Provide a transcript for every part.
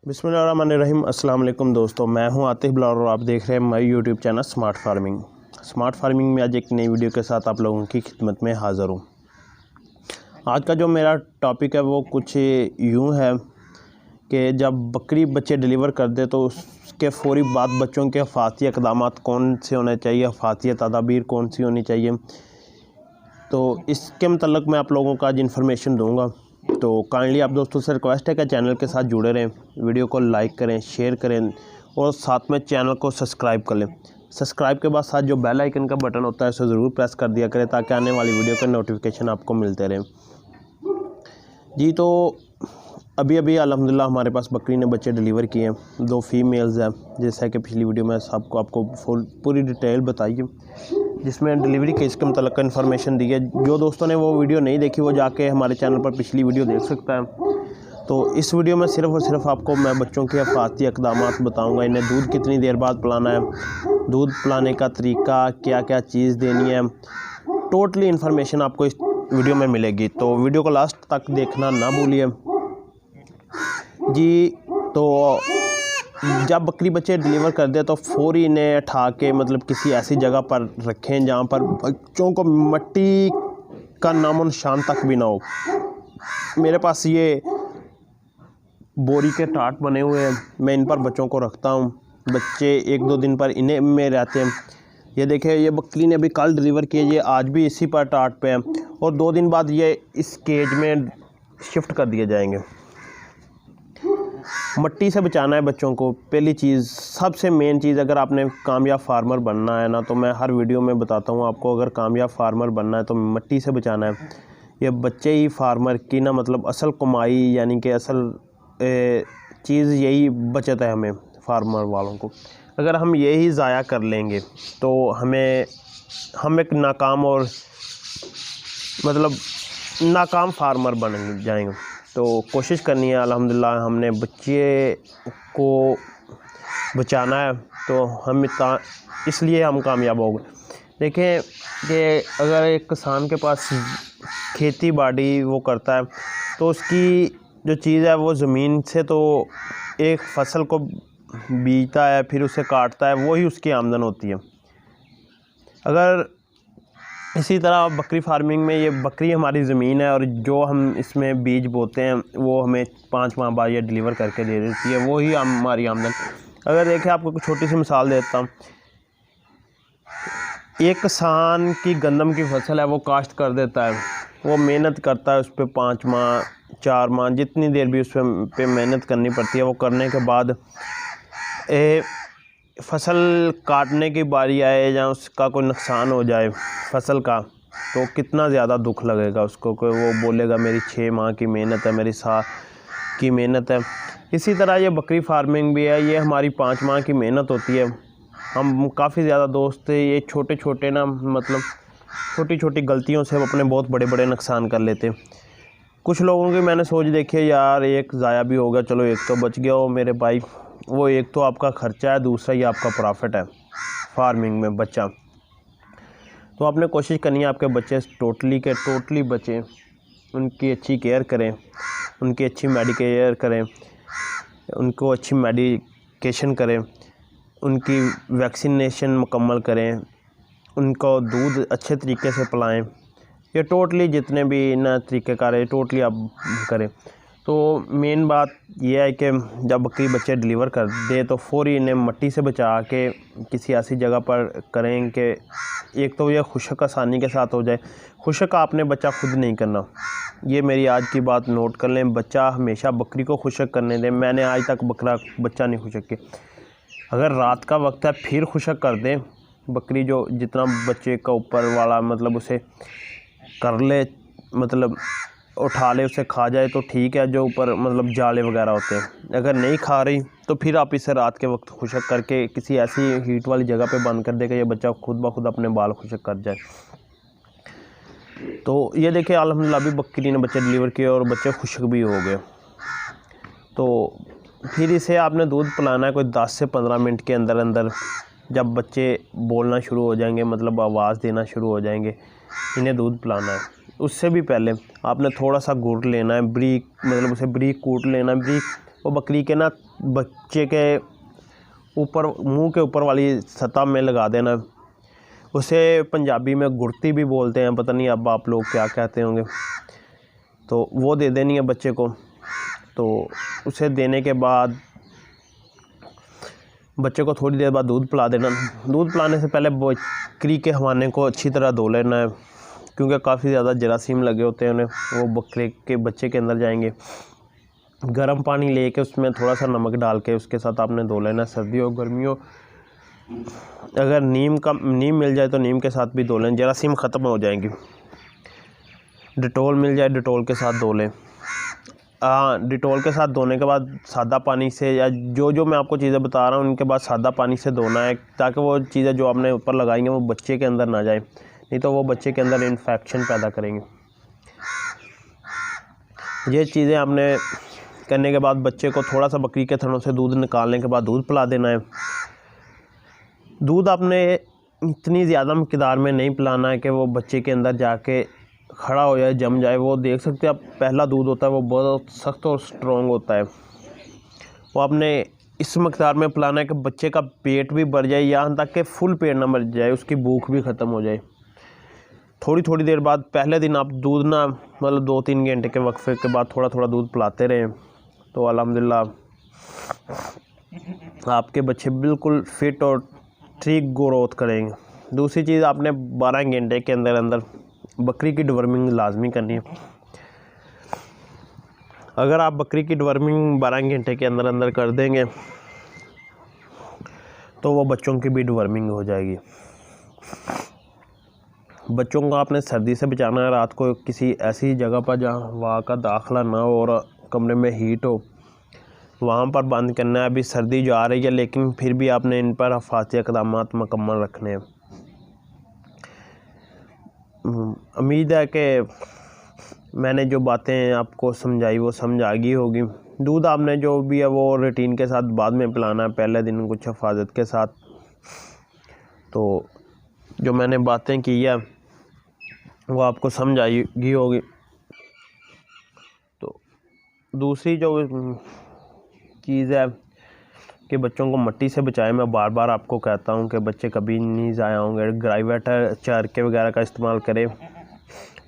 बिस्मिल्लाहिर्रहमानिर्रहीम। अस्सलाम वालेकुम दोस्तों, मैं हूं आतिफ ब्लॉगर और आप देख रहे हैं my YouTube channel smart farming. Smart farming में आज एक नई वीडियो के साथ आप लोगों की खिदमत में हाज़िर हूं। आज का जो मेरा टॉपिक है वो कुछ यूं है कि जब बकरी बच्चे डिलीवर कर दे तो उसके फ़ौरी बाद बच्चों के हिफाजती इक़दामात कौन से होने चाहिए, हिफाजती तदाबीर कौन सी होनी चाहिए, तो इसके मतलब मैं आप लोगों को आज इन्फॉर्मेशन दूँगा। तो काइंडली आप दोस्तों से रिक्वेस्ट है कि चैनल के साथ जुड़े रहें, वीडियो को लाइक करें, शेयर करें और साथ में चैनल को सब्सक्राइब कर लें। सब्सक्राइब के बाद साथ जो बेल आइकन का बटन होता है उसे ज़रूर प्रेस कर दिया करें ताकि आने वाली वीडियो के नोटिफिकेशन आपको मिलते रहें। जी, तो अभी अल्हम्दुलिल्लाह हमारे पास बकरी ने बच्चे डिलीवर किए हैं, 2 फीमेल्स हैं, जैसा कि पिछली वीडियो में आपको पूरी डिटेल बताई है जिसमें डिलीवरी केस के मतलब इन्फॉर्मेशन दी है। जो दोस्तों ने वो वीडियो नहीं देखी वो जाके हमारे चैनल पर पिछली वीडियो देख सकता है। तो इस वीडियो में सिर्फ़ और सिर्फ आपको मैं बच्चों के हिफाजती इक़दामात बताऊंगा। इन्हें दूध कितनी देर बाद पिलाना है, दूध पिलाने का तरीका, क्या क्या चीज़ देनी है, टोटली इन्फॉर्मेशन आपको इस वीडियो में मिलेगी। तो वीडियो को लास्ट तक देखना ना भूलिए जी। तो जब बकरी बच्चे डिलीवर कर दे तो फ़ौरी इन्हें उठा के मतलब किसी ऐसी जगह पर रखें जहाँ पर बच्चों को मिट्टी का नामो निशान तक भी ना हो। मेरे पास ये बोरी के टाट बने हुए हैं, मैं इन पर बच्चों को रखता हूँ। बच्चे 1-2 दिन पर इन्हें में रहते हैं। ये देखें, ये बकरी ने अभी कल डिलीवर किए, ये आज भी इसी पर टाट पे हैं और 2 दिन बाद ये इस केज में शिफ्ट कर दिए जाएंगे। मिट्टी से बचाना है बच्चों को। पहली चीज़, सबसे मेन चीज़, अगर आपने कामयाब फार्मर बनना है ना, तो मैं हर वीडियो में बताता हूँ आपको, अगर कामयाब फार्मर बनना है तो मिट्टी से बचाना है। ये बच्चे ही फार्मर की ना मतलब असल कमाई यानी कि असल चीज़ यही बचत है हमें फार्मर वालों को। अगर हम यही ज़ाया कर लेंगे तो हम एक नाकाम और मतलब नाकाम फार्मर बन जाएंगे। तो कोशिश करनी है, अल्हम्दुलिल्लाह हमने बच्चे को बचाना है तो हम इसलिए हम कामयाब हो गए। देखें कि अगर एक किसान के पास खेती बाड़ी वो करता है तो उसकी जो चीज़ है वो ज़मीन से तो एक फसल को बीजता है, फिर उसे काटता है, वही उसकी आमदन होती है। अगर इसी तरह बकरी फार्मिंग में ये बकरी हमारी ज़मीन है और जो हम इसमें बीज बोते हैं वो हमें 5 माह बाद ये डिलीवर करके दे देती है, वही हमारी आमदन। अगर देखें, आपको कुछ छोटी सी मिसाल देता हूँ। एक किसान की गंदम की फसल है, वो काश्त कर देता है, वो मेहनत करता है उस पर 5 माह 4 माह जितनी देर भी उस पर मेहनत करनी पड़ती है। वो करने के बाद फसल काटने की बारी आए या उसका कोई नुकसान हो जाए फसल का, तो कितना ज़्यादा दुख लगेगा उसको कि वो बोलेगा मेरी 6 माह की मेहनत है, मेरी साल की मेहनत है। इसी तरह ये बकरी फार्मिंग भी है, ये हमारी 5 माह की मेहनत होती है। हम काफ़ी ज़्यादा दोस्त ये छोटे छोटे ना मतलब छोटी छोटी गलतियों से अपने बहुत बड़े बड़े नुकसान कर लेते हैं। कुछ लोगों की मैंने सोच देखी है, यार एक ज़ाया भी हो गया, चलो एक तो बच गया हो मेरे भाई। वो एक तो आपका ख़र्चा है, दूसरा ही आपका प्रॉफिट है फार्मिंग में बच्चा। तो आपने कोशिश करनी है आपके बच्चे टोटली बचें, उनकी अच्छी केयर करें, उनकी अच्छी मेडिकेयर करें, उनको अच्छी मेडिकेशन करें, उनकी वैक्सीनेशन मुकम्मल करें, उनको दूध अच्छे तरीके से पिलाएं। ये टोटली जितने भी ना तरीक़ेकार है टोटली आप करें। तो मेन बात यह है कि जब बकरी बच्चे डिलीवर कर दे तो फ़ौरी इन्हें मिट्टी से बचा के किसी ऐसी जगह पर करें कि एक तो यह खुशक आसानी के साथ हो जाए। खुशक आपने बच्चा खुद नहीं करना, ये मेरी आज की बात नोट कर लें। बच्चा हमेशा बकरी को खुशक करने दें। मैंने आज तक बच्चा नहीं खुशक किया। अगर रात का वक्त है फिर खुशक कर दें बकरी, जो जितना बच्चे का ऊपर वाला मतलब उसे कर ले, मतलब उठा ले, उसे खा जाए तो ठीक है, जो ऊपर मतलब जाले वगैरह होते हैं। अगर नहीं खा रही तो फिर आप इसे रात के वक्त खुशक करके किसी ऐसी हीट वाली जगह पे बंद कर देगा, ये बच्चा खुद ब खुद अपने बाल खुशक कर जाए। तो ये देखिए, अल्हम्दुलिल्लाह भी बकरी ने बच्चे डिलीवर किए और बच्चे खुशक भी हो गए। तो फिर इसे आपने दूध पिलाना है कोई 10 से 15 मिनट के अंदर अंदर। जब बच्चे बोलना शुरू हो जाएंगे, मतलब आवाज़ देना शुरू हो जाएंगे, इन्हें दूध पिलाना है। उससे भी पहले आपने थोड़ा सा गुड़ लेना है, मतलब उसे बारीक कूट लेना है। बारीक वो बकरी के ना बच्चे के ऊपर, मुंह के ऊपर वाली सतह में लगा देना। उसे पंजाबी में गुड़ती भी बोलते हैं, पता नहीं अब आप लोग क्या कहते होंगे। तो वो दे देनी है बच्चे को। तो उसे देने के बाद बच्चे को थोड़ी देर बाद दूध पिला देना। दूध पिलाने से पहले बकरी के हवाने को अच्छी तरह धो लेना है, क्योंकि काफ़ी ज़्यादा जरासीम लगे होते हैं उन्हें, वो बकरे के बच्चे के अंदर जाएंगे। गर्म पानी लेके उसमें थोड़ा सा नमक डाल के उसके साथ आपने धो लेना। सर्दियों गर्मियों अगर नीम मिल जाए तो नीम के साथ भी धो लें, जरासीम ख़त्म हो जाएंगी। डिटोल मिल जाए, डिटोल के साथ धो लें। डिटोल के साथ धोने के बाद सादा पानी से, या जो मैं आपको चीज़ें बता रहा हूँ उनके बाद सादा पानी से धोना है, ताकि वो चीज़ें जो आपने ऊपर लगाएंगे वो बच्चे के अंदर ना जाए, नहीं तो वो बच्चे के अंदर इन्फेक्शन पैदा करेंगे। ये चीज़ें आपने करने के बाद बच्चे को थोड़ा सा बकरी के थनों से दूध निकालने के बाद दूध पिला देना है। दूध आपने इतनी ज़्यादा मकदार में नहीं पिलाना है कि वो बच्चे के अंदर जाके खड़ा हो जाए, जम जाए। वो देख सकते हैं आप, पहला दूध होता है वो बहुत सख्त और स्ट्रॉन्ग होता है। वो आपने इस मकदार में पिलाना है कि बच्चे का पेट भी भर जाए, यहाँ तक कि फुल पेट ना भर जाए, उसकी भूख भी ख़त्म हो जाए। थोड़ी थोड़ी देर बाद, पहले दिन आप दूध ना मतलब 2-3 घंटे के वक्फे के बाद थोड़ा थोड़ा दूध पिलाते रहें, तो अल्हम्दुलिल्लाह आपके बच्चे बिल्कुल फिट और ठीक ग्रोथ करेंगे। दूसरी चीज़, आपने 12 घंटे के अंदर अंदर बकरी की डिवर्मिंग लाजमी करनी है। अगर आप बकरी की डिवर्मिंग 12 घंटे के अंदर अंदर कर देंगे तो वो बच्चों की भी डिवर्मिंग हो जाएगी। बच्चों को आपने सर्दी से बचाना है। रात को किसी ऐसी जगह पर जहाँ हवा का दाखिला ना हो और कमरे में हीट हो, वहाँ पर बंद करना है। अभी सर्दी जो आ रही है, लेकिन फिर भी आपने इन पर हिफाजती इक़दामात मुकम्मल रखने हैं। उम्मीद है कि मैंने जो बातें आपको समझाई वो समझ आ गई होगी। दूध आपने जो भी है वो रूटीन के साथ बाद में पिलाना है, पहले दिन कुछ हिफाजत के साथ। तो जो मैंने बातें की है वो आपको समझ आएगी होगी। तो दूसरी जो चीज़ है कि बच्चों को मिट्टी से बचाएं। मैं बार बार आपको कहता हूं कि बच्चे कभी नहीं ज़ाया होंगे। ग्राइवेटर, चारके वगैरह का इस्तेमाल करें।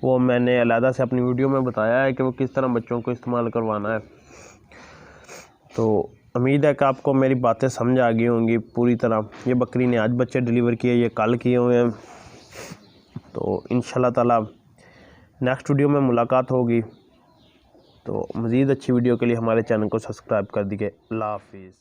वो मैंने अलहदा से अपनी वीडियो में बताया है कि वो किस तरह बच्चों को इस्तेमाल करवाना है। तो उम्मीद है कि आपको मेरी बातें समझ आ गई होंगी पूरी तरह। ये बकरी ने आज बच्चे डिलीवर किए, ये कल किए हुए हैं। तो इंशाल्लाह ताला नेक्स्ट वीडियो में मुलाकात होगी। तो मज़ीद अच्छी वीडियो के लिए हमारे चैनल को सब्सक्राइब कर दीजिए। अल्लाह हाफिज़।